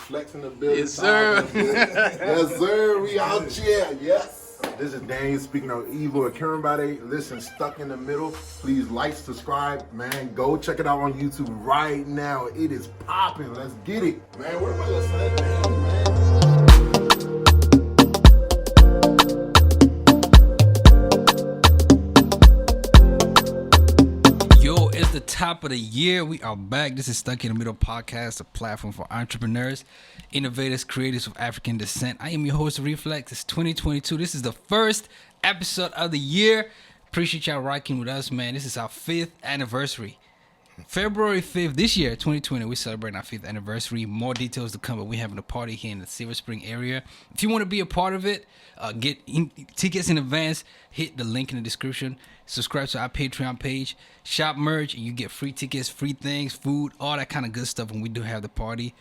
Flex in the building. Yes, sir. Yes, sir. We out here. Yes. This is Daniel speaking of evil. Akinribade. Listen, Stuck in the Middle. Please like, subscribe, man. Go check it out on YouTube right now. It is popping. Let's get it, man. Where my little son, man? The top of the year, we are back. This is Stuck in the Middle Podcast, a platform for entrepreneurs, innovators, creators of African descent. I am your host, Reflex. It's 2022. This is the first episode of the year. Appreciate y'all rocking with us, man. This is our 5th anniversary. February 5th this year, 2020, we're celebrating our 5th anniversary. More details to come, but we're having a party here in the Silver Spring area. If you want to be a part of it, get tickets in advance, hit the link in the description. Subscribe to our Patreon page, shop merch, and you get free tickets, free things, food, all that kind of good stuff when we do have the party.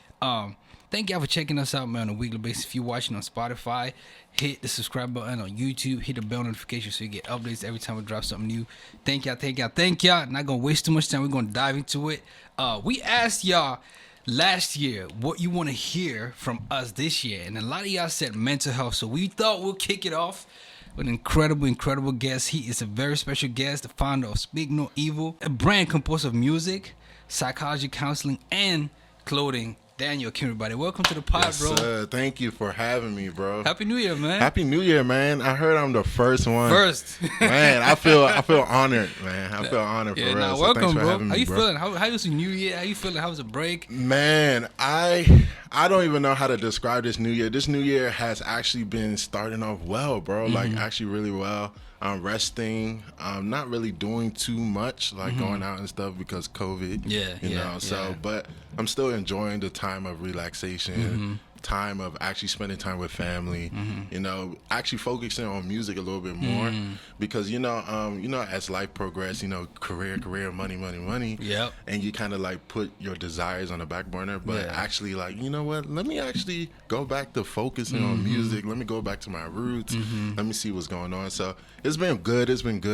Thank y'all for checking us out, man, on a weekly basis. If you're watching on Spotify, hit the subscribe button. On YouTube, hit the bell notification so you get updates every time we drop something new. Thank y'all. Not gonna waste too much time. We're gonna dive into it. We asked y'all last year what you want to hear from us this year, and a lot of y'all said mental health. So we thought we'll kick it off with an incredible guest. He is a very special guest, the founder of Speak No Evil, a brand composed of music, psychology, counseling, and clothing. Daniel Akinribade, welcome to the pod, yes, bro. Sir. Thank you for having me, bro. Happy New Year, man. Happy New Year, man. I heard I'm the first one. Man, I feel honored, man. I feel honored for real. Nah, so welcome, thanks for bro. having How me, you bro. feeling? How was the New Year? How you feeling? How was the break? Man, I don't even know how to describe this New Year. This New Year has actually been starting off well, bro. Like actually really well. I'm resting. I'm not really doing too much, like going out and stuff because COVID. You know. So, but I'm still enjoying the time of relaxation, time of actually spending time with family. You know, actually focusing on music a little bit more because you know, as life progresses, you know, career, money. Yep. And you kind of like put your desires on the back burner, but actually, like, you know what? Let me actually go back to focusing on music. Let me go back to my roots. Let me see what's going on. So it's been good.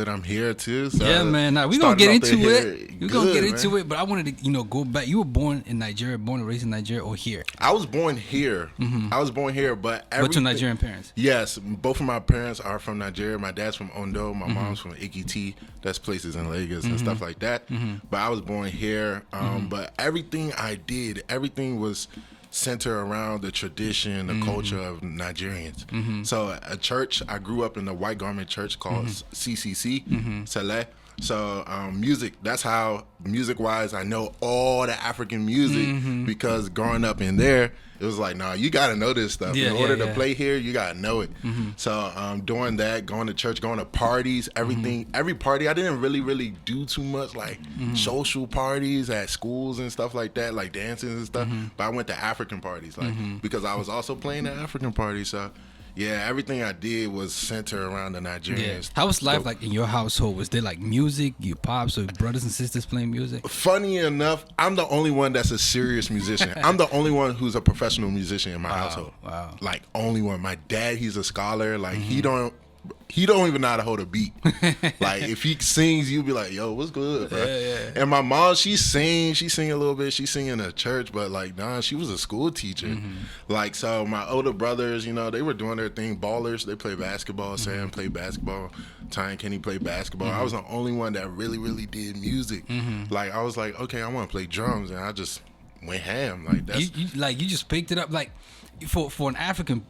I'm here too. So yeah, man. Now we're gonna get into it. We're gonna get into it, but I wanted to, go back. You were born in Nigeria, born and raised in Nigeria, or here? I was born here. I was born here, but to Nigerian parents. Yes, both of my parents are from Nigeria. My dad's from Ondo. My mom's from Ekiti. That's places in Lagos and stuff like that. But I was born here. But everything I did, everything was centered around the tradition, the culture of Nigerians. So a church, I grew up in a white garment church called CCC, Saleh. So music, that's how, music-wise, I know all the African music because growing up in there, it was like, nah, you got to know this stuff. In order to play here, you got to know it. So doing that, going to church, going to parties, everything, every party, I didn't really do too much, like social parties at schools and stuff like that, like dances and stuff. But I went to African parties, like because I was also playing at African parties. So yeah, everything I did was centered around the Nigerians. How was life like in your household? Was there like music, your pops or brothers and sisters playing music? Funny enough, I'm the only one that's a serious musician. I'm the only one who's a professional musician in my household. Wow. Like, only one. My dad, he's a scholar. Like, he don't even know how to hold a beat. Like, if he sings, you'll be like, yo, what's good, bro? And my mom, she sing a little bit. She sing in a church, but like, nah, she was a school teacher. Like, so my older brothers, they were doing their thing. Ballers, they play basketball. Sam played basketball. Ty and Kenny played basketball. I was the only one that really did music. Like, I was like, okay, I want to play drums, and I just went ham. Like, that's you just picked it up. Like, for an African,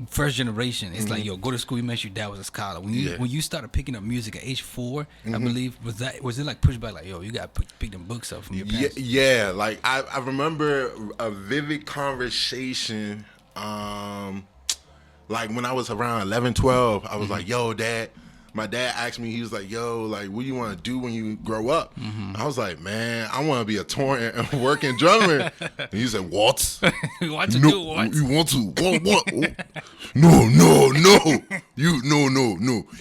first generation, it's like, yo, go to school. You mentioned your dad was a scholar. When you started picking up music at age 4, I believe, was it like pushback, like, yo, you got to pick them books up from your parents? Yeah. Like, I remember a vivid conversation. Like, when I was around 11, 12, I was like, yo, Dad. My dad asked me, he was like, yo, like, what do you want to do when you grow up? I was like, man, I want to be a touring and working drummer. And he said, what? You want to do what? You want to? What? No. No.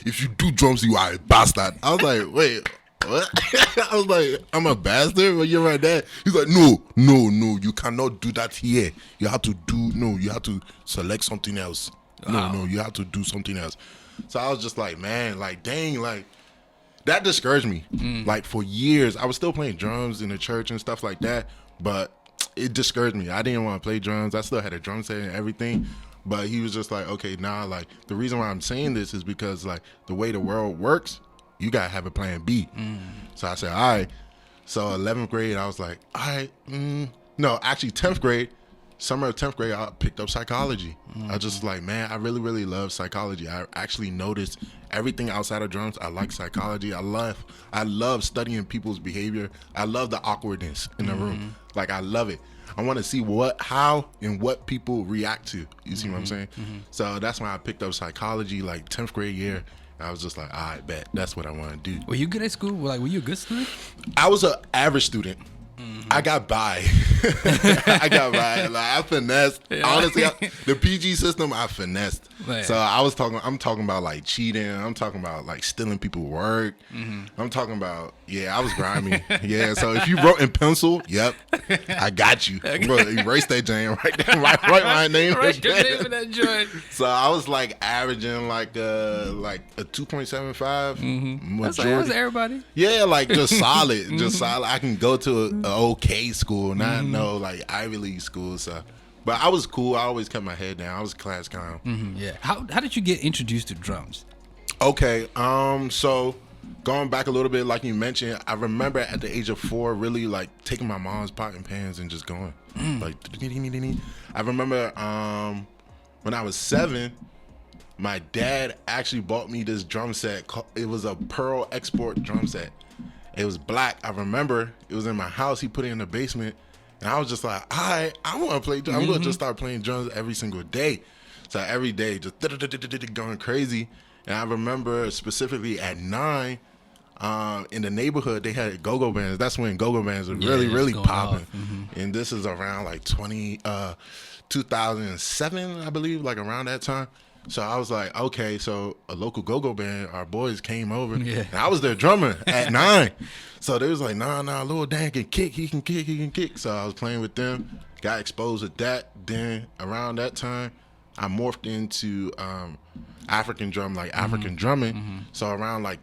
If you do drums, you are a bastard. I was like, wait, what? I was like, I'm a bastard? But you're my dad. He's like, no. You cannot do that here. You have to select something else. Wow. No, you have to do something else. So I was just like, man, like, dang, like, that discouraged me. Like, for years, I was still playing drums in the church and stuff like that, but it discouraged me. I didn't want to play drums. I still had a drum set and everything. But he was just like, okay, nah, like, the reason why I'm saying this is because, like, the way the world works, you got to have a plan B. So I said, all right. So 11th grade, I was like, all right. No, actually 10th grade, summer of 10th grade, I picked up psychology. I just like, man, I really, really love psychology. I actually noticed everything outside of drums. I like psychology. I love studying people's behavior. I love the awkwardness in the room. Like, I love it. I want to see how and what people react to. You see what I'm saying? So that's why I picked up psychology, like 10th grade year. I was just like, all right, bet. That's what I want to do. Were you good at school? Like, were you a good student? I was an average student. I got by. Like, I finessed. Yeah. Honestly, the PG system, I finessed. Man. So I'm talking about like cheating. I'm talking about like stealing people's work. I'm talking about, I was grimy. So if you wrote in pencil, yep, I got you. I'm going to erase that jam right there. Write my name. Write your name in that joint. So I was like averaging like a 2.75. That's everybody. Yeah, like just solid. Just solid. I can go to an okay school, not no like Ivy League school. So, but I was cool. I always kept my head down. I was a class clown. Yeah. How did you get introduced to drums? Okay. So going back a little bit, like you mentioned, I remember at the age of 4, really like taking my mom's pot and pans and just going like. I remember when I was 7, my dad actually bought me this drum set. It was a Pearl Export drum set. It was black. I remember it was in my house. He put it in the basement. And I was just like, all right, I want to play drums. I'm going to just start playing drums every single day. So every day, just going crazy. And I remember specifically at 9, in the neighborhood, they had go-go bands. That's when go-go bands were really popping. And this is around like 2007, I believe, like around that time. So I was like, okay, so a local go-go band, our boys came over. And I was their drummer at 9. So they was like, nah, Lil Dan can kick. He can kick. So I was playing with them, got exposed with that. Then around that time, I morphed into African drum, like African drumming. So around like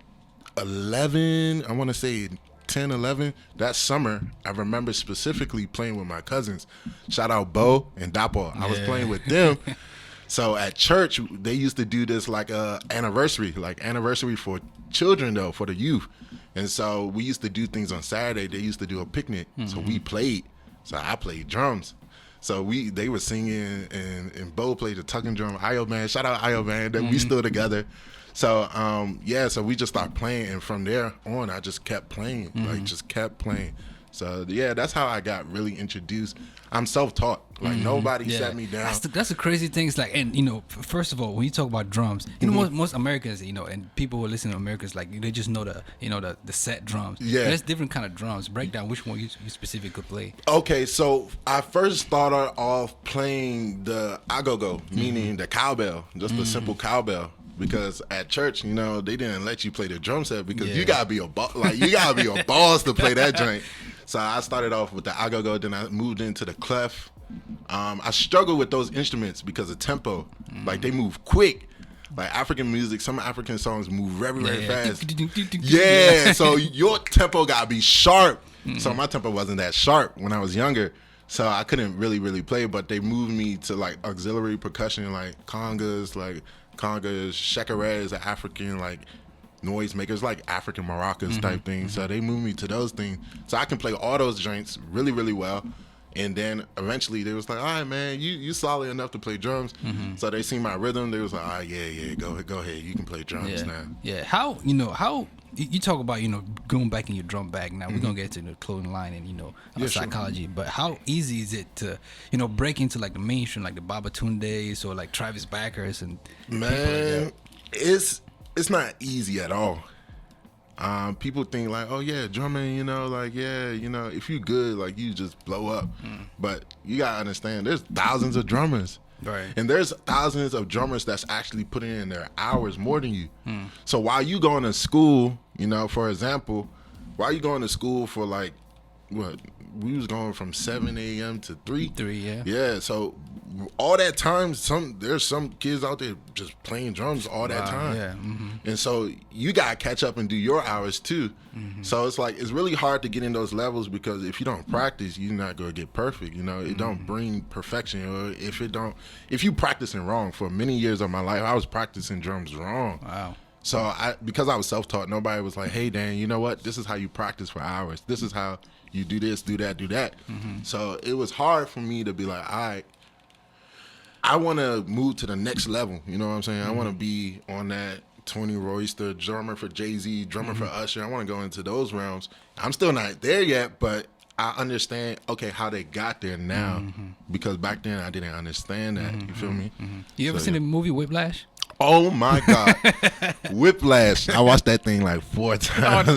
11, I want to say 10, 11, that summer, I remember specifically playing with my cousins. Shout out Bo and Dapo. I was playing with them. So at church, they used to do this like anniversary for children though, for the youth. And so we used to do things on Saturday. They used to do a picnic. So we played. So I played drums. So they were singing and Bo played the tucking drum. Ayoband, shout out Ayoband, that we still together. So so we just started playing, and from there on I just kept playing. So that's how I got really introduced. I'm self-taught. Like nobody sat me down. That's the crazy thing. It's like, and first of all, when you talk about drums, most Americans, and people who listen to Americans, like they just know the set drums. Yeah, there's different kind of drums. Break down which one you specifically play. Okay, so I first started off playing the agogo, meaning the cowbell, just the simple cowbell. Because at church, they didn't let you play the drum set because you gotta be a boss to play that joint. So I started off with the agogo, then I moved into the clef. I struggle with those instruments because of tempo. Like they move quick. Like African music, some African songs move very, very fast. So your tempo gotta be sharp. So my tempo wasn't that sharp when I was younger. So I couldn't really play, but they moved me to like auxiliary percussion, like congas, shakarez, African like noise makers, like African maracas type thing. So they moved me to those things. So I can play all those joints really, really well. And then eventually they was like, all right, man, you solid enough to play drums. So they seen my rhythm. They was like, all right, go ahead. You can play drums now. Yeah. How you talk about, going back in your drum bag. Now we're going to get to the clothing line and, psychology. Sure. But how easy is it to, break into like the mainstream, like the Babatundes or like Travis Backers and man, people like that? It's not easy at all. People think like, oh yeah, drumming, if you good, like you just blow up. But you gotta understand, there's thousands of drummers. Right. And there's thousands of drummers that's actually putting in their hours more than you. So while you going to school, for example, while you going to school for like, what, we was going from 7 a.m. to 3? 3, yeah. Yeah, so all that time, there's some kids out there just playing drums all that time. Yeah. And so you gotta catch up and do your hours too. So it's like it's really hard to get in those levels because if you don't practice, you're not gonna get perfect. It don't bring perfection. Or if you practicing wrong, for many years of my life, I was practicing drums wrong. Wow. So because I was self-taught, nobody was like, "Hey, Dan, you know what? This is how you practice for hours. This is how you do this, do that, do that." So it was hard for me to be like, "All right, I want to move to the next level." You know what I'm saying? I want to be on that Tony Royster, drummer for Jay-Z, drummer for Usher. I want to go into those realms. I'm still not there yet, but I understand, how they got there now. Because back then I didn't understand that. You feel me? You ever seen the movie Whiplash? Oh my God. Whiplash. I watched that thing like 4 times.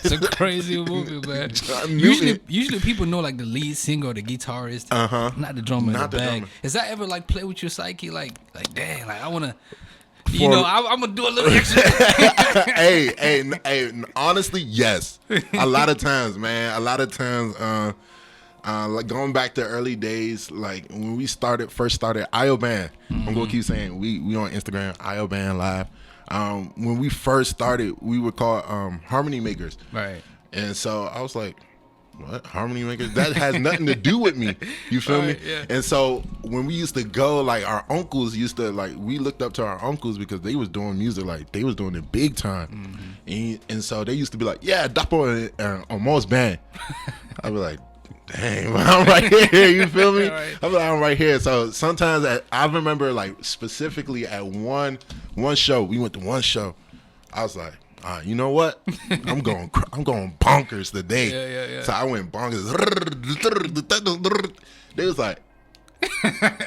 It's a crazy movie, man. Usually people know like the lead singer or the guitarist, not the drummer in the band. Has that ever like play with your psyche? Like dang, like I wanna I'm gonna do a little extra. hey, honestly, yes. A lot of times, man. A lot of times, like going back to early days, like when we first started ayoband. I'm gonna keep saying we on Instagram, ayobandlive. When we first started, we were called harmony makers. Right. And so I was like, what? Harmony makers? That has nothing to do with me. You feel me? Yeah. And so when we used to go, like our uncles used to, like, we looked up to our uncles because they was doing music, like they was doing it big time. And so they used to be like, yeah, Dapo on most band. I'd be like, dang, I'm right here. You feel me? Right. I'm like, I'm right here. So sometimes I remember like specifically at one show, we went to one show. I was like, you know what? I'm going bonkers today. Yeah. So I went bonkers. They was like,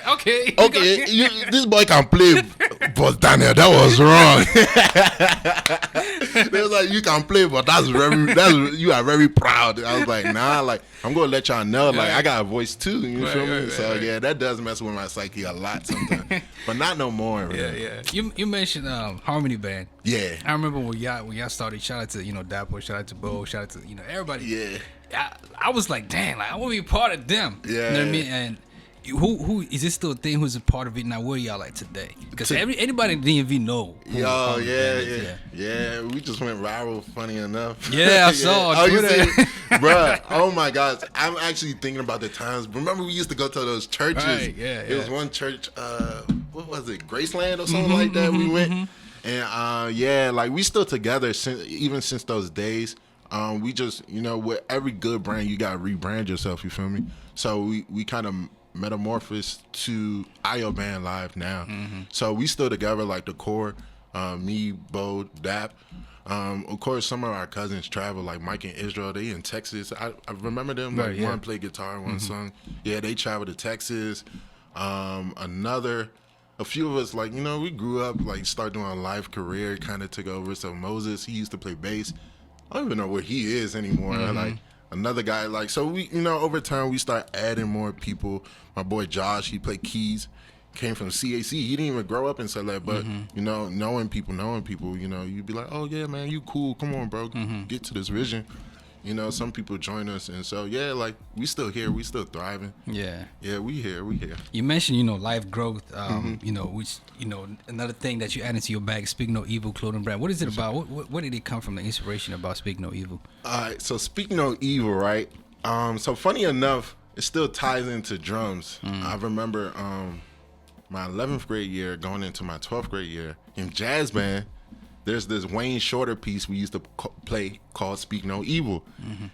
okay, this boy can play, but Daniel, that was wrong. They was like, you can play, but you are very proud. I was like, nah, like I'm gonna let y'all know, like I got a voice too. You feel me? So yeah, that does mess with my psyche a lot sometimes, but not no more. Yeah. You mentioned Harmony Band. Yeah. I remember when y'all started. Shout out to Dapo, shout out to Bo, shout out to everybody. Yeah. I was like, damn, like I want to be a part of them. Yeah. You know what I mean? And who is this still a thing? Who's a part of it now? Where y'all at today? Because anybody in DMV know. Yeah. We just went viral. Funny enough. Yeah, I saw. Oh, you see, bruh. Oh my gosh, I'm actually thinking about the times. Remember, we used to go to those churches. Right, yeah. It was one church. What was it? Graceland or something like that. We went, and like we still together even since those days. We just with every good brand, you gotta rebrand yourself. You feel me? So we kind of metamorphosed to ayobandlive now. So we still together, like the core, me, Bo, Dap. Of course, some of our cousins travel, like Mike and Israel. They in Texas. I remember them. Like one played guitar, one sung. Yeah, they traveled to Texas. A few of us, like we grew up, like start doing a live career, kind of took over. So Moses, he used to play bass. I don't even know where he is anymore. Like another guy, like, so we, over time we start adding more people. My boy Josh, he played keys, came from CAC. He didn't even grow up in Saleh, but knowing people, you'd be like, oh yeah, man, you cool. Come on, bro, get to this vision. Some people join us, and so yeah, like we still here, we still thriving. Yeah, we here. You mentioned life growth, which another thing that you add into your bag, Speak No Evil clothing brand. What is it about? What did it come from? The inspiration about Speak No Evil? All right, so Speak No Evil, right? So funny enough, it still ties into drums. I remember my 11th grade year going into my 12th grade year in jazz band. There's this Wayne Shorter piece we used to play called Speak No Evil. And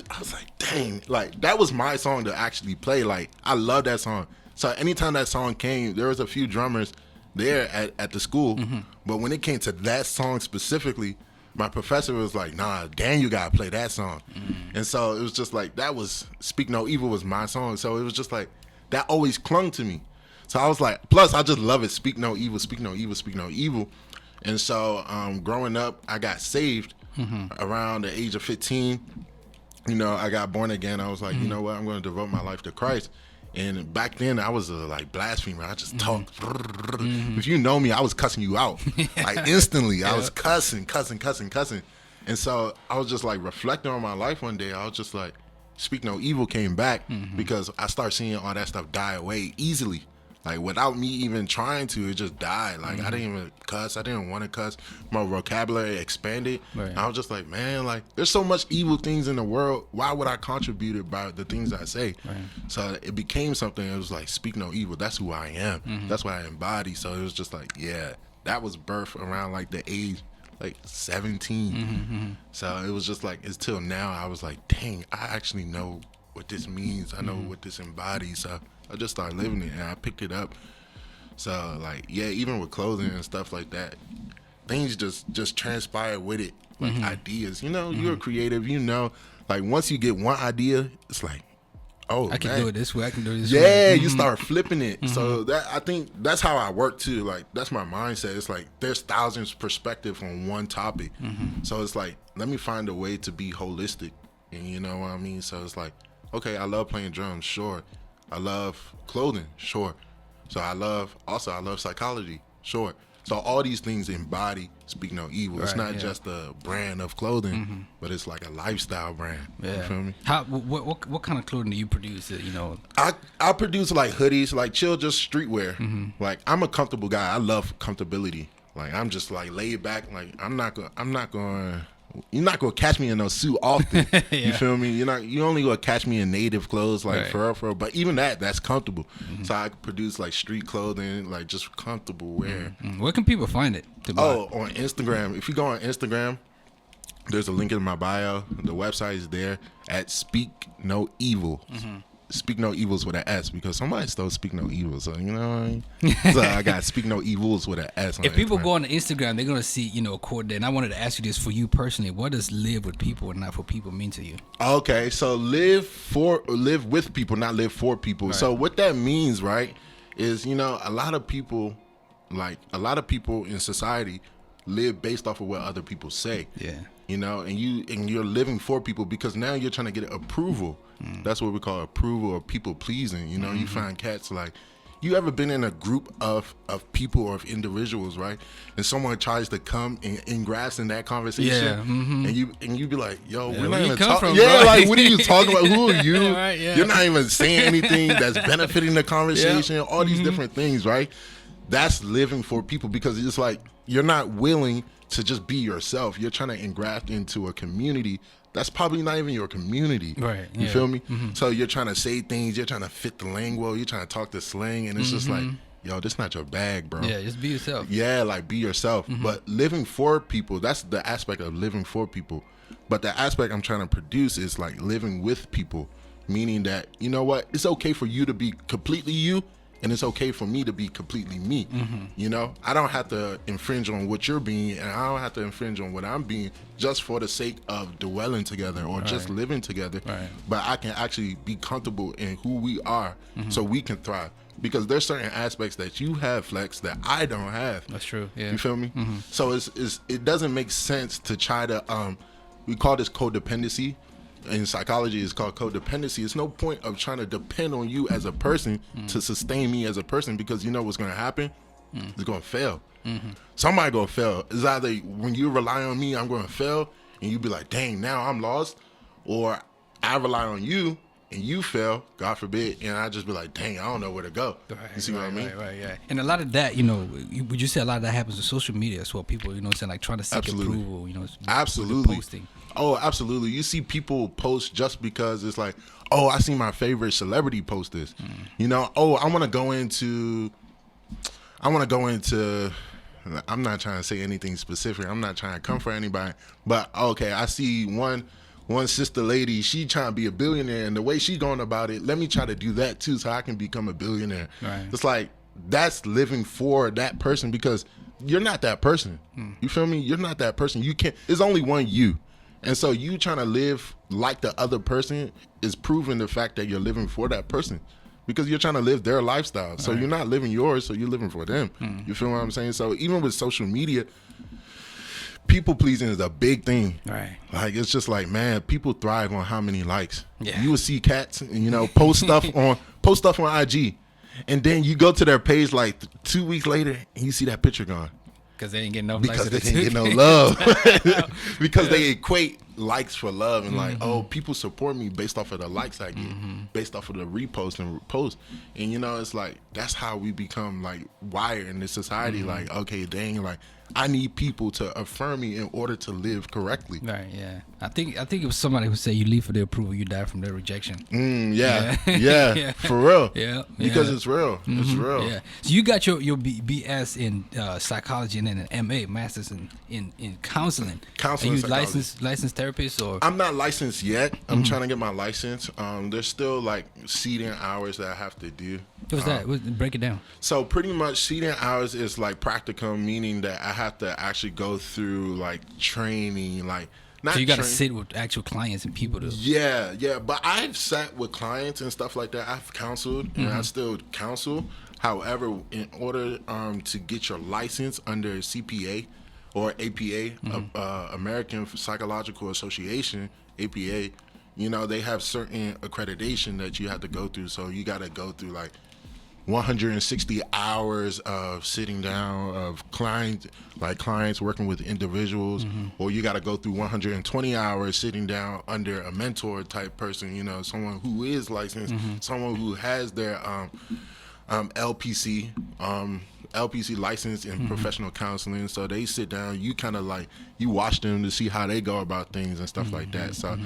I was like, dang, like that was my song to actually play. Like, I love that song. So anytime that song came, there was a few drummers there at the school. But when it came to that song specifically, my professor was like, nah, Dan, you gotta play that song. And so it was just like, that was, Speak No Evil was my song. So it was just like, that always clung to me. So I was like, plus I just love it. Speak No Evil, Speak No Evil, Speak No Evil. And so growing up, I got saved around the age of 15. I got born again. I was like, you know what? I'm going to devote my life to Christ. And back then, I was a blasphemer. I just talked. If you know me, I was cussing you out. Like instantly, I was cussing. And so I was just like reflecting on my life one day. I was just like, Speak No Evil came back because I started seeing all that stuff die away easily. Like, without me even trying to, it just died. Like, I didn't even cuss. I didn't want to cuss. My vocabulary expanded. Right. I was just like, man, like, there's so much evil things in the world. Why would I contribute it by the things I say? Right. So it became something. It was like, speak no evil. That's who I am. That's what I embody. So it was just like, yeah, that was birthed around like the age, like 17. So it was just like, it's till now I was like, dang, I actually know what this means. I know what this embodies. So I just started living it, and I picked it up. So, like, yeah, even with clothing and stuff like that, things just transpire with it, like ideas. You know, you're creative. You know, like, once you get one idea, it's like, oh, I can do it this way. I can do it this way. way. Yeah, you start flipping it. So that, I think that's how I work too. Like, that's my mindset. It's like there's thousands perspective on one topic. So it's like, let me find a way to be holistic, and you know what I mean. So it's like, okay, I love playing drums, sure. I love clothing, sure. So I love psychology, sure. So all these things embody speak no evil. Right, it's not just a brand of clothing, but it's like a lifestyle brand. Yeah. You feel me? What kind of clothing do you produce? You know, I produce like hoodies, like chill, just streetwear. Like, I'm a comfortable guy. I love comfortability. Like, I'm just like laid back. Like, you're not gonna catch me in no suit often. You feel me? You only gonna catch me in native clothes, like, for real. But even that's comfortable. So I produce like street clothing, like just comfortable wear. Where can people find it? On Instagram. If you go on Instagram, there's a link in my bio. The website is there at Speak No Evil. Speak No Evils with an S, because somebody stole Speak No Evils, so you know what I mean? So I got Speak No Evils with an S on If people go on Instagram, they're gonna see, you know, a quote there. And I wanted to ask you this for you personally. What does live with people and not for people mean to you? Okay, so live with people, not live for people. Right. So what that means, right, is, you know, a lot of people in society live based off of what other people say. Yeah. You know, and you're living for people because now you're trying to get approval. That's what we call approval or people pleasing. You know, you find cats like, you ever been in a group of people or of individuals, right? And someone tries to come and grasp in that conversation, and you be like, yo, we're not even talking. Yeah, like, what are you talking about? Who are you? Right, You're not even saying anything that's benefiting the conversation. All these different things, right? That's living for people, because it's like you're not willing to just be yourself. You're trying to engraft into a community that's probably not even your community. Right. You feel me? So you're trying to say things, you're trying to fit the lingo, you're trying to talk the slang, and it's just like, yo, this not your bag, bro. Yeah, just be yourself. Yeah, like, be yourself. But living for people, that's the aspect of living for people. But the aspect I'm trying to produce is like living with people, meaning that, you know what, it's okay for you to be completely you, and it's okay for me to be completely me. You know, I don't have to infringe on what you're being, and I don't have to infringe on what I'm being, just for the sake of dwelling together or just living together. But I can actually be comfortable in who we are, so we can thrive. Because there's certain aspects that you have, Flex, that I don't have. That's true. Yeah. You feel me? So it doesn't make sense to try to we call this codependency. In psychology, it's called codependency. It's no point of trying to depend on you as a person to sustain me as a person, because you know what's going to happen? It's going to fail. Somebody going to fail. It's either when you rely on me, I'm going to fail, and you be like, dang, now I'm lost, or I rely on you and you fail, God forbid, and I just be like, dang, I don't know where to go. You see what I mean? Right. And a lot of that, you know, would you say a lot of that happens on social media as well? People, you know what I'm saying, like trying to seek approval, you know, absolutely posting. Oh, absolutely. You see people post just because it's like, oh, I see my favorite celebrity post this. You know, oh, I want to go into, I'm not trying to say anything specific. I'm not trying to come for anybody, but okay, I see one sister lady, she trying to be a billionaire, and the way she going about it, let me try to do that too, so I can become a billionaire. Right. It's like, that's living for that person, because you're not that person. You feel me? You're not that person. You can't, there's only one you. And so you trying to live like the other person is proving the fact that you're living for that person, because you're trying to live their lifestyle. So you're not living yours, so you're living for them. You feel what I'm saying? So even with social media, people pleasing is a big thing. Right. Like, it's just like, man, people thrive on how many likes. Yeah. You will see cats, you know, post stuff on IG, and then you go to their page like 2 weeks later and you see that picture gone. Because they didn't get no love. Because they equate likes for love and like, oh, people support me based off of the likes I get, based off of the repost and post. And you know, it's like that's how we become like wired in this society. Like, okay, dang, like I need people to affirm me in order to live correctly. Right. Yeah. I think it was somebody who said you live for their approval, you die from their rejection. Yeah. For real. Yeah. Because it's real. It's real. Yeah. So you got your BS in psychology and then an MA, master's in counseling. Counseling. Are you licensed therapist or? I'm not licensed yet. I'm trying to get my license. There's still like seating hours that I have to do. What's that? Break it down. So pretty much seating hours is like practicum, meaning that I have to actually go through like training, like not. So you got to sit with actual clients and people to. Yeah. But I've sat with clients and stuff like that. I've counseled and I still counsel. However, in order to get your license under CPA or APA, American Psychological Association, APA, you know, they have certain accreditation that you have to go through. So you got to go through like 160 hours of sitting down of clients working with individuals, or you got to go through 120 hours sitting down under a mentor type person, you know, someone who is licensed, someone who has their LPC license in professional counseling. So they sit down, you kind of like, you watch them to see how they go about things and stuff like that. So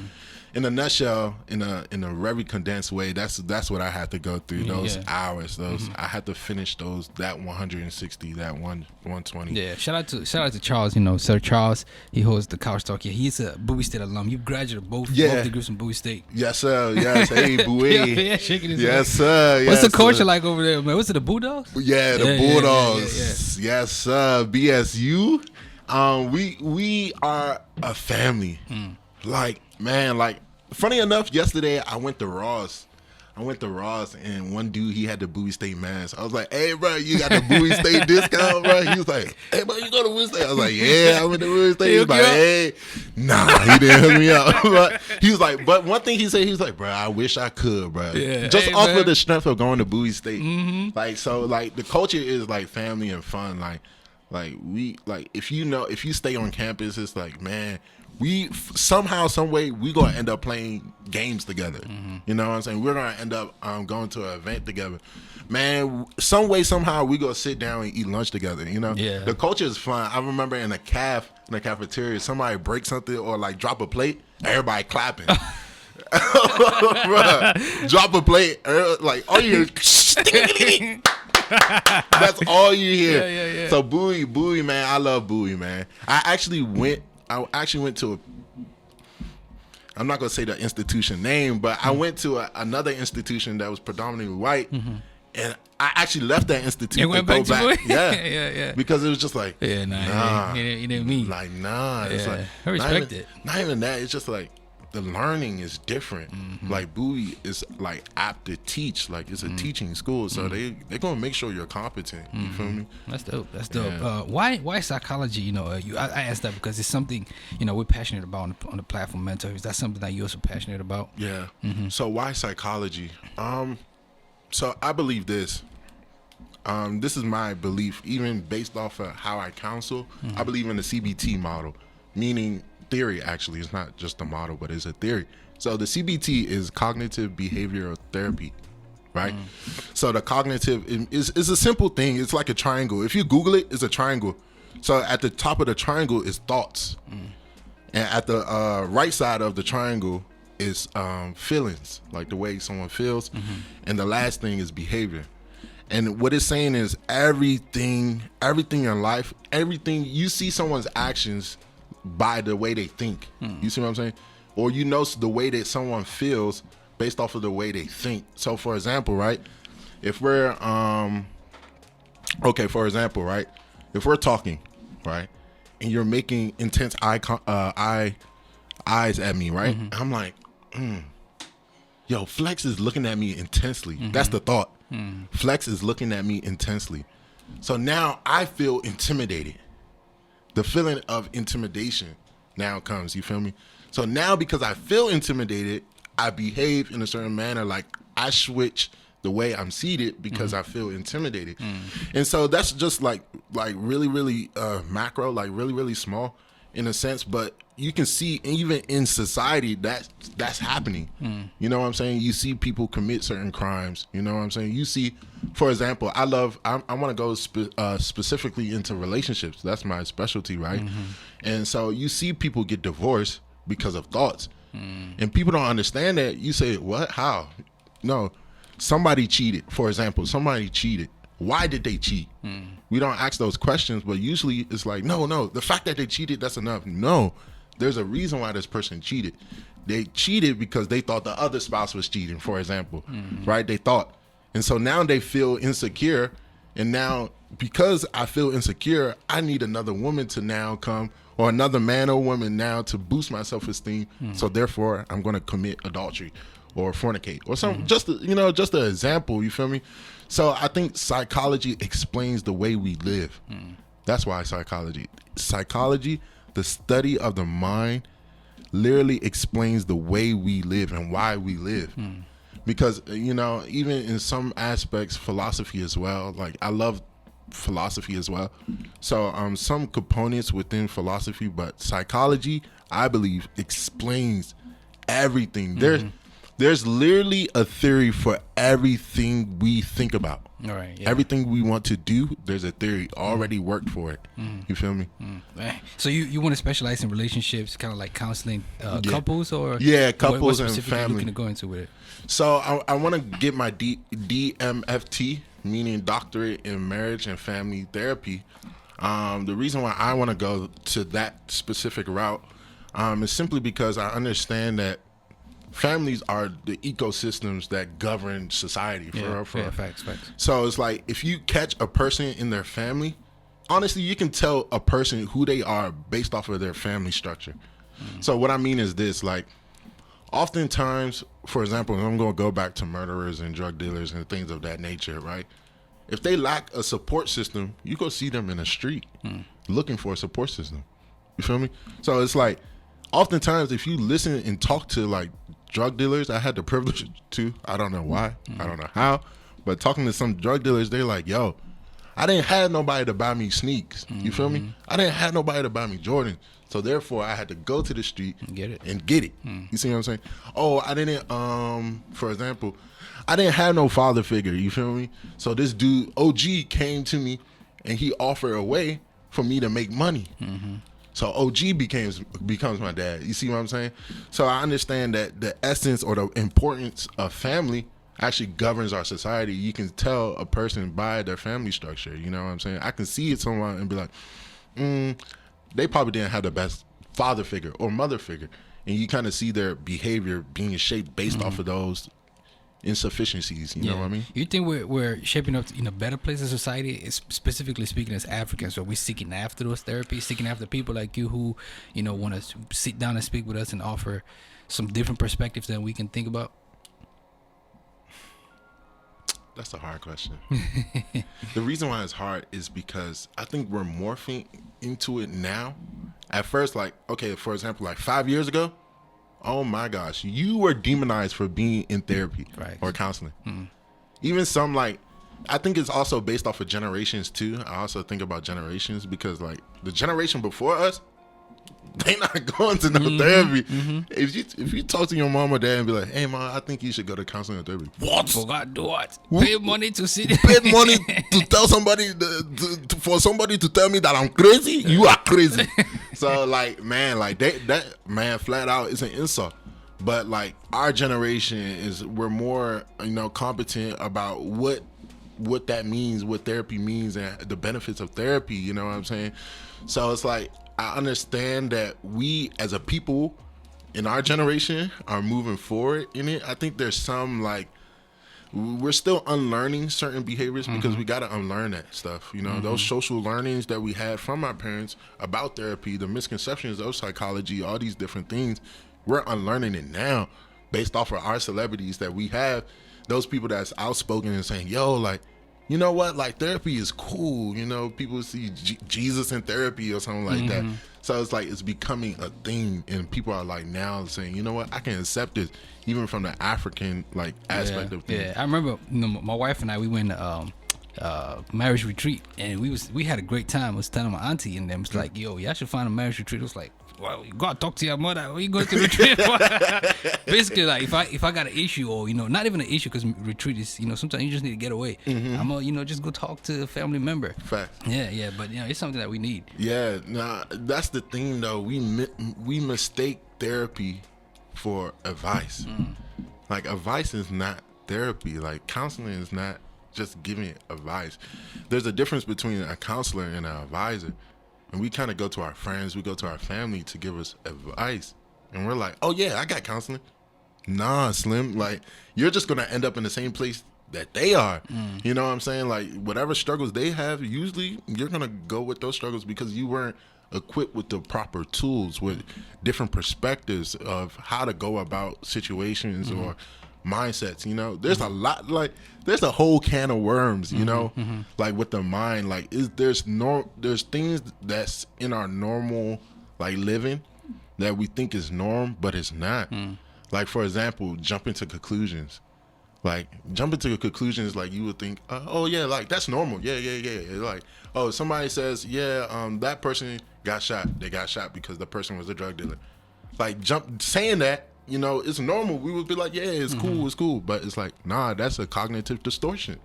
in a nutshell, in a very condensed way, that's what I had to go through, those hours. I had to finish that 160, that 120. Yeah, shout out to Charles, you know, Sir Charles. He holds the Couch Talk here. He's a Bowie State alum. You graduated both degrees from Bowie State. Yes, sir. Yes, hey, Bowie. yeah, shaking his yes, sir. Yes, what's the culture like over there, man? What's it, the Bulldogs? Yeah, the Bulldogs. Yeah. Yes, sir. BSU. We are a family. Like, man, like, funny enough, yesterday I went to Ross. And one dude, he had the Bowie State mask. I was like, hey, bro, you got the Bowie State discount, bro? He was like, hey, bro, you go to Bowie State? I was like, yeah, I went to Bowie State. He was like, hey. Nah, he didn't hook me up. But he was like, but one thing he said, he was like, bro, I wish I could, bro. Yeah. Just off of the strength of going to Bowie State. Like, so, like, the culture is, like, family and fun. Like, if you stay on campus, it's like, man, we somehow, some way, we gonna end up playing games together. You know what I'm saying? We're gonna end up going to an event together. Man, some way, somehow, we gonna sit down and eat lunch together. You know, the culture is fun. I remember in the cafeteria, somebody break something or like drop a plate, everybody clapping. Bruh, drop a plate, like all you hear. That's all you hear. Yeah. So Bowie, man, I love Bowie, man. I actually went to I'm not gonna say the institution name, but I went to another institution that was predominantly white, and I actually left that institution and went back to Bowie? Yeah, because it was just like, he didn't mean. Like, nah, it's like I respect it. Not even that. It's just like the learning is different. Like Bowie is like apt to teach. Like it's a teaching school, so they're gonna make sure you're competent. You feel me? That's dope. Why psychology? You know, I asked that because it's something, you know, we're passionate about on the platform Mentor. Is that something that you're also passionate about? Yeah. So why psychology? So I believe this. This is my belief, even based off of how I counsel. I believe in the CBT model, meaning theory. Actually, it's not just a model, but it's a theory. So the CBT is cognitive behavioral therapy, right? So the cognitive is a simple thing. It's like a triangle. If you Google it, it's a triangle. So at the top of the triangle is thoughts, and at the right side of the triangle is feelings, like the way someone feels, and the last thing is behavior. And what it's saying is everything in life, everything you see someone's actions by the way they think. You see what I'm saying? Or you know the way that someone feels based off of the way they think. So for example, right? If we're if we're talking, right? And you're making intense eyes at me, right? I'm like, yo, Flex is looking at me intensely. That's the thought. Flex is looking at me intensely. So now I feel intimidated. The feeling of intimidation now comes, you feel me? So now because I feel intimidated, I behave in a certain manner, like I switch the way I'm seated because I feel intimidated. And so that's just like really, really macro, like really, really small. in a sense, but you can see even in society that's happening. You know what I'm saying? You see people commit certain crimes. You know what I'm saying? You see, for example, I want to go specifically into relationships. That's my specialty, right? And so you see people get divorced because of thoughts. And people don't understand that. You say, what? How? No, somebody cheated. For example, somebody cheated. Why did they cheat? We don't ask those questions, but usually it's like, no, the fact that they cheated, that's enough. No, there's a reason why this person cheated. They cheated because they thought the other spouse was cheating, for example, right? They thought. And so now they feel insecure. And now because I feel insecure, I need another woman to now come, or another man or woman now to boost my self-esteem. So therefore, I'm going to commit adultery or fornicate or something. Just an example, you feel me? So I think psychology explains the way we live. That's why psychology, the study of the mind, literally explains the way we live and why we live. Because, even in some aspects, philosophy as well. Like, I love philosophy as well. So some components within philosophy, but psychology, I believe, explains everything. There's literally a theory for everything we think about. All right. Yeah. Everything we want to do, there's a theory already worked for it. You feel me? So you want to specialize in relationships, kind of like counseling couples, or couples what and family. Looking to go into with it? So I want to get my DMFT, meaning Doctorate in Marriage and Family Therapy. The reason why I want to go to that specific route is simply because I understand that families are the ecosystems that govern society. Facts. So it's like, if you catch a person in their family, honestly, you can tell a person who they are based off of their family structure. So what I mean is this, like, oftentimes, for example, I'm going to go back to murderers and drug dealers and things of that nature, right? If they lack a support system, you go see them in the street looking for a support system. You feel me? So it's like, oftentimes, if you listen and talk to like drug dealers, I had the privilege to, I don't know why, I don't know how, but talking to some drug dealers, they're like, yo, I didn't have nobody to buy me sneaks. You feel me? I didn't have nobody to buy me Jordan. So therefore, I had to go to the street and get it. You see what I'm saying? Oh, I didn't, for example, I didn't have no father figure. You feel me? So this dude, OG, came to me and he offered a way for me to make money. So OG becomes my dad. You see what I'm saying? So I understand that the essence or the importance of family actually governs our society. You can tell a person by their family structure. You know what I'm saying? I can see it someone and be like, they probably didn't have the best father figure or mother figure. And you kind of see their behavior being shaped based off of those insufficiencies. You know what I mean? You think we're shaping up in a better place in society, specifically speaking as Africans? So we're seeking after those therapies, seeking after people like you who, want to sit down and speak with us and offer some different perspectives that we can think about? That's a hard question. The reason why it's hard is because I think we're morphing into it now. At first, like, okay, for example, like 5 years ago, oh my gosh, you were demonized for being in therapy or counseling. Even some, like, I think it's also based off of generations too. I also think about generations because, like, the generation before us, they not going to no therapy. If you talk to your mom or dad and be like, hey mom, I think you should go to counseling or therapy. What? Forgot do what? Pay money to see. Pay money to tell somebody for somebody to tell me that I'm crazy. You are crazy. So like, man, like that man, flat out is an insult. But like our generation we're more competent about what that means, what therapy means, and the benefits of therapy. You know what I'm saying? So it's like, I understand that we as a people in our generation are moving forward in it. I think there's some, like, we're still unlearning certain behaviors because we got to unlearn that stuff. Those social learnings that we had from our parents about therapy, the misconceptions of psychology, all these different things, we're unlearning it now based off of our celebrities that we have. Those people that's outspoken and saying, yo, like, you know what? Like, therapy is cool. People see Jesus in therapy or something like that. So it's like, it's becoming a thing. And people are like now saying, you know what? I can accept this even from the African, like, aspect of things. Yeah, I remember, my wife and I, we went marriage retreat, and we had a great time. I was telling my auntie and them, it's like, yo, y'all should find a marriage retreat. It was like, well, you gotta talk to your mother. What you going to retreat? Basically, like if I got an issue, or not even an issue, because retreat is sometimes you just need to get away. I'm gonna just go talk to a family member. Fact. Yeah, but it's something that we need. Yeah, nah, that's the thing though. We mistake therapy for advice. Like, advice is not therapy. Like, counseling is not just giving advice. There's a difference between a counselor and an advisor. And we kind of go to our friends, we go to our family to give us advice. And we're like, oh yeah, I got counseling. Nah, Slim. Like, you're just going to end up in the same place that they are. You know what I'm saying? Like, whatever struggles they have, usually you're going to go with those struggles because you weren't equipped with the proper tools, with different perspectives of how to go about situations or mindsets. There's a lot, like, there's a whole can of worms, like with the mind. Like, there's things that's in our normal, like, living that we think is norm, but it's not. Like, for example, jumping to conclusions. Like, jumping to conclusions, like, you would think, oh yeah, like, that's normal. Yeah. Like, oh, somebody says, that person got shot. They got shot because the person was a drug dealer. Like, saying that, it's normal. We would be like, yeah, it's cool. But it's like, nah, that's a cognitive distortion.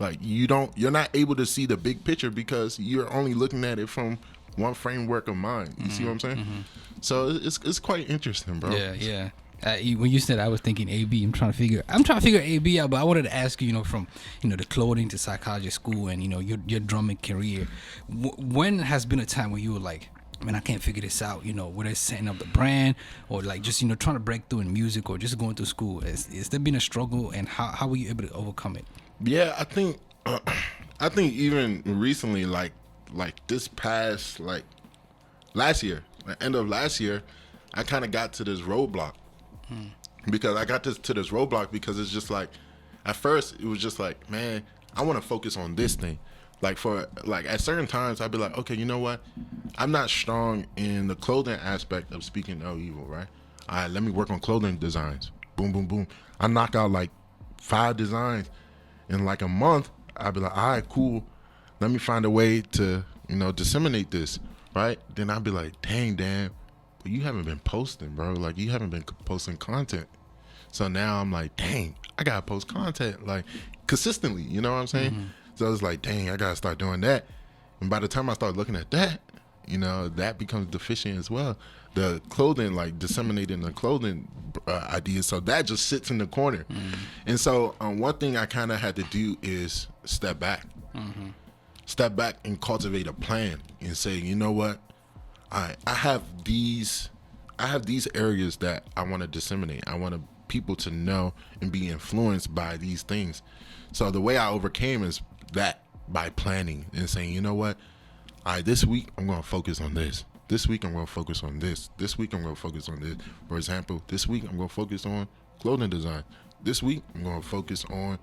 Like, you're not able to see the big picture because you're only looking at it from one framework of mind. You see what I'm saying? So it's quite interesting, bro. Yeah. When you said, I was thinking AB. I'm trying to figure AB out, but I wanted to ask you, from the clothing to psychology school and your drumming career. When has been a time where you were like, man, I can't figure this out, whether it's setting up the brand or like just trying to break through in music or just going through school? Is there been a struggle, and how were you able to overcome it? Yeah, I think even recently, like this past, like, last year, the end of last year, I kind of got to this roadblock. Because I got to this roadblock because it's just like, at first it was just like, man, I want to focus on this thing. Like, at certain times I'd be like, okay, you know what? I'm not strong in the clothing aspect of speaking no evil, right? All right, let me work on clothing designs. Boom, boom, boom. I knock out like 5 designs in like a month. I'd be like, all right, cool. Let me find a way to, disseminate this, right? Then I'd be like, dang, Dan, but you haven't been posting, bro. Like, you haven't been posting content. So now I'm like, dang, I gotta post content, like, consistently. You know what I'm saying? So I was like, dang, I gotta start doing that. And by the time I start looking at that, that becomes deficient as well. The clothing, like, disseminating the clothing ideas, so that just sits in the corner. And so one thing I kind of had to do is step back and cultivate a plan and say, you know what? I have these areas that I want to disseminate. I want people to know and be influenced by these things. So the way I overcame is that by planning and saying, you know what? All right, this week I'm going to focus on this. This week I'm going to focus on this. This week I'm going to focus on this. For example, this week I'm going to focus on clothing design. This week I'm going to focus on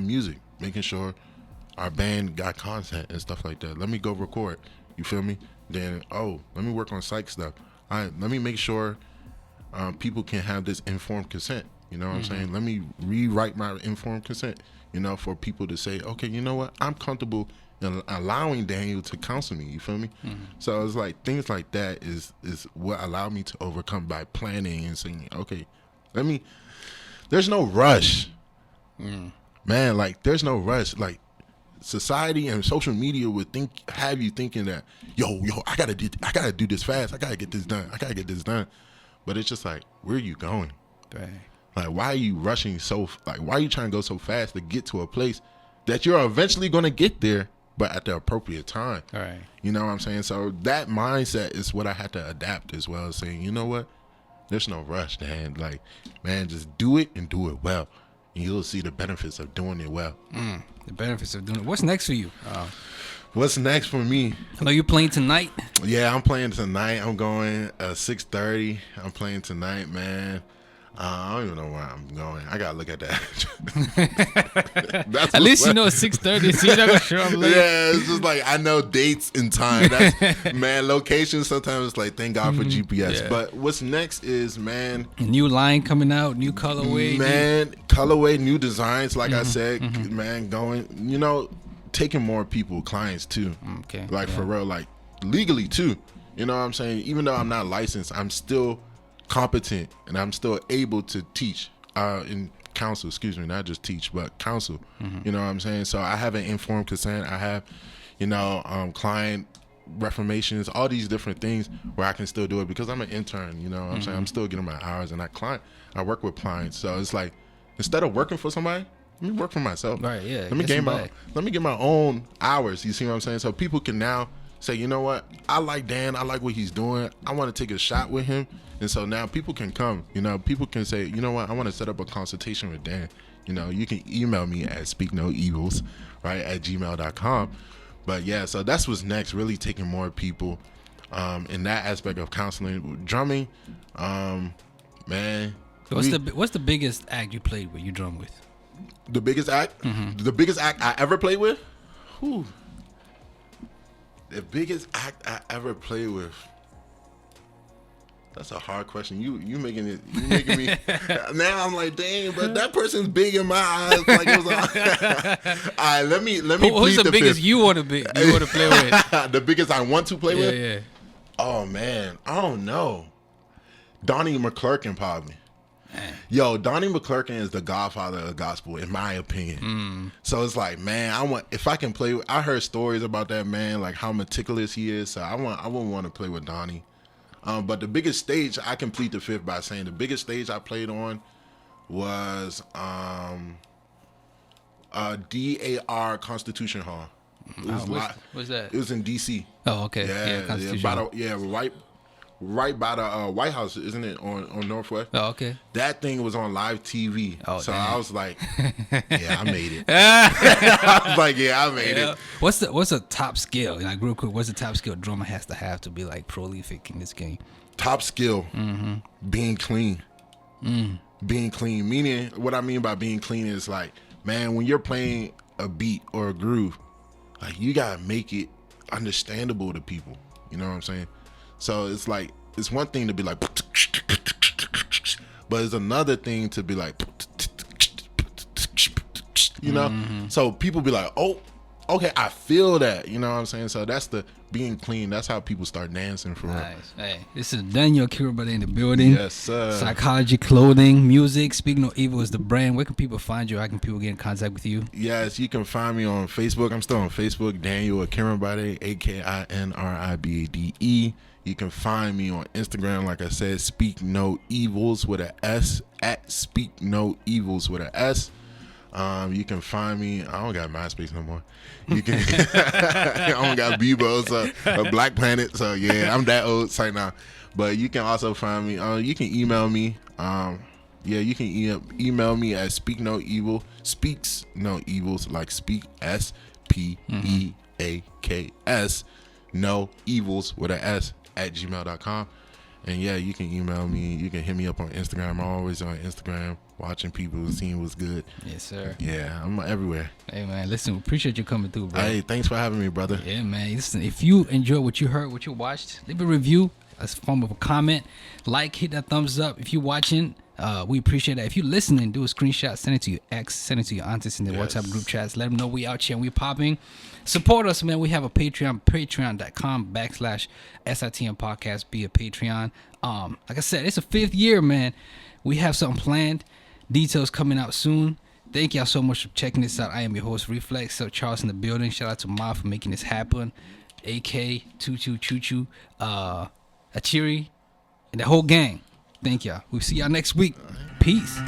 music, making sure our band got content and stuff like that. Let me go record. You feel me? Then, let me work on psych stuff. All right, let me make sure people can have this informed consent. You know what I'm saying? Let me rewrite my informed consent, for people to say, okay, you know what? I'm comfortable in allowing Daniel to counsel me. You feel me? So it's like things like that is what allowed me to overcome by planning and saying, okay, there's no rush. Man, like, there's no rush. Like, society and social media would have you thinking that, yo, I gotta do this fast. I gotta get this done. But it's just like, where are you going? Dang. Like, why are you rushing why are you trying to go so fast to get to a place that you're eventually gonna get there, but at the appropriate time? All right. You know what I'm saying? So that mindset is what I had to adapt, as well as saying, you know what? There's no rush, man. Like, man, just do it and do it well. And you'll see the benefits of doing it well. The benefits of doing it. What's next for you? What's next for me? I know you're playing tonight. Yeah, I'm playing tonight. I'm going 6:30. I'm playing tonight, man. I don't even know where I'm going. I gotta look at that. That's At least you know it's 6:30, so you're not gonna show up late. Yeah, it's just like I know dates and time. That's, man, location. Sometimes it's like thank God for GPS. Yeah. But what's next is, man, A new line coming out, new colorway. man, colorway, new designs. Like I said, man, taking more people, clients too. Okay. Like for real, like legally too. You know what I'm saying? Even though I'm not licensed, I'm still competent and I'm still able to teach in counsel, not just teach, but counsel. You know what I'm saying? So I have an informed consent. I have, client reformations, all these different things where I can still do it because I'm an intern. You know what I'm saying? I'm still getting my hours, and I work with clients. So it's like, instead of working for somebody, let me work for myself. Right, yeah. Let me get my own hours. You see what I'm saying? So people can now say, you know what? I like Dan. I like what he's doing. I want to take a shot with him. And so now people can come. People can say, you know what? I want to set up a consultation with Dan. You can email me at speaknoevils, right, at gmail.com. But yeah, so that's what's next. Really taking more people in that aspect of counseling. Drumming, man. What's the biggest act you played with? You drum with? The biggest act? The biggest act I ever played with? Whew. The biggest act I ever played with. That's a hard question. You making me now. I'm like, dang, but that person's big in my eyes. Like it was all right. Let me. Who's the biggest you want to play with? The biggest I want to play with? Yeah. Oh man, I don't know. Donnie McClurkin probably. Man. Yo, Donnie McClurkin is the godfather of gospel, in my opinion. So it's like, man, if I can play with, I heard stories about that man, like how meticulous he is. So I wouldn't want to play with Donnie. But the biggest stage, I can plead the fifth by saying the biggest stage I played on was DAR Constitution Hall. It was what's that? It was in DC. Oh, okay. Right by the White House, isn't it, on Northwest? Oh, okay. That thing was on live TV. Oh, so damn. I was like, yeah, I made it. I was like, yeah, I made it. What's the top skill? Like real quick, what's the top skill a drummer has to be like prolific in this game? Top skill, being clean. Being clean, meaning what I mean by being clean is like, man, when you're playing a beat or a groove, like you gotta make it understandable to people. You know what I'm saying? So it's like, it's one thing to be like, but it's another thing to be like, so people be like, oh, okay, I feel that, you know what I'm saying? So that's the being clean. That's how people start dancing for real. Nice. Hey, this is Daniel Akinribade in the building. Yes, sir. Psychology, clothing, music. Speak No Evil is the brand. Where can people find you? How can people get in contact with you? Yes, you can find me on Facebook. I'm still on Facebook, Daniel Akinribade, Akinribade. You can find me on Instagram, like I said, Speak No Evils with an S, at Speak No Evils with an S. You can find me. I don't got MySpace no more. You can. I don't got Bebo, so a Black Planet. So yeah, I'm that old right now. But you can also find me. You can email me. You can email me at Speak No Evil. Speaks No Evils, like Speak SPEAKS. No Evils with an S at gmail.com. And yeah, you can email me. You can hit me up on Instagram. I'm always on Instagram, watching people and seeing what's good. Yes, sir. Yeah, I'm everywhere. Hey, man, listen, appreciate you coming through, bro. Hey, thanks for having me, brother. Yeah, man. Listen, if you enjoyed what you heard, what you watched, leave a review, a form of a comment, hit that thumbs up. If you're watching, we appreciate that. If you're listening, do a screenshot, send it to your ex, send it to your aunties in the WhatsApp group chats. Let them know we out here and we popping. Support us, man. We have a Patreon, patreon.com/SitM Podcast. Be a Patreon. Like I said, it's a 5th year, man. We have something planned. Details coming out soon. Thank y'all so much for checking this out. I am your host, Reflex. So Charles in the building. Shout out to Ma for making this happen. AK, Tutu, Choo-Choo, Achiri, and the whole gang. Thank y'all. We'll see y'all next week. Peace.